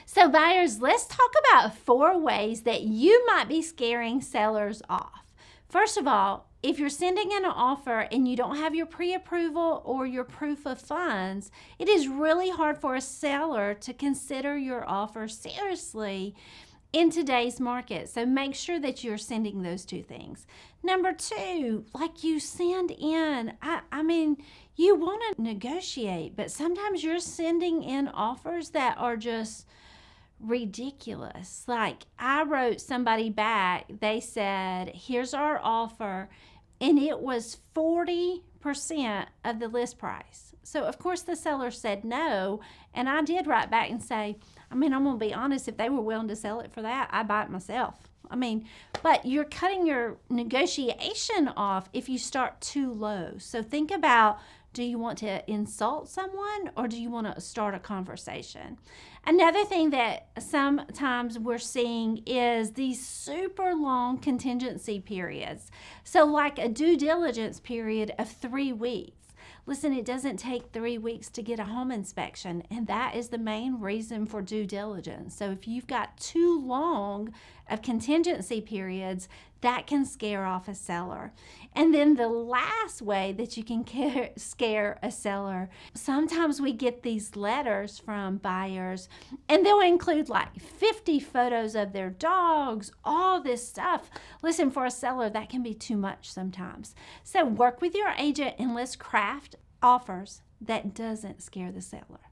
So buyers, let's talk about 4 ways that you might be scaring sellers off. First of all, if you're sending in an offer and you don't have your pre-approval or your proof of funds, it is really hard for a seller to consider your offer seriously in today's market. So make sure that you're sending those 2 things. Number 2, like you send in, I mean, you want to negotiate, but sometimes you're sending in offers that are just ridiculous. Like I wrote somebody back, they said, here's our offer, and it was 40% of the list price. So of course the seller said no, and I did write back and say, I'm gonna be honest, if they were willing to sell it for that, I'd buy it myself. But you're cutting your negotiation off if you start too low. So think about, do you want to insult someone or do you want to start a conversation? Another thing that sometimes we're seeing is these super long contingency periods. So like a due diligence period of 3 weeks. Listen, it doesn't take 3 weeks to get a home inspection, and that is the main reason for due diligence. So if you've got too long of contingency periods, that can scare off a seller. And then the last way that you can scare a seller, sometimes we get these letters from buyers, and they'll include like 50 photos of their dogs, all this stuff. Listen, for a seller, that can be too much sometimes. So work with your agent and let's craft offers that doesn't scare the seller.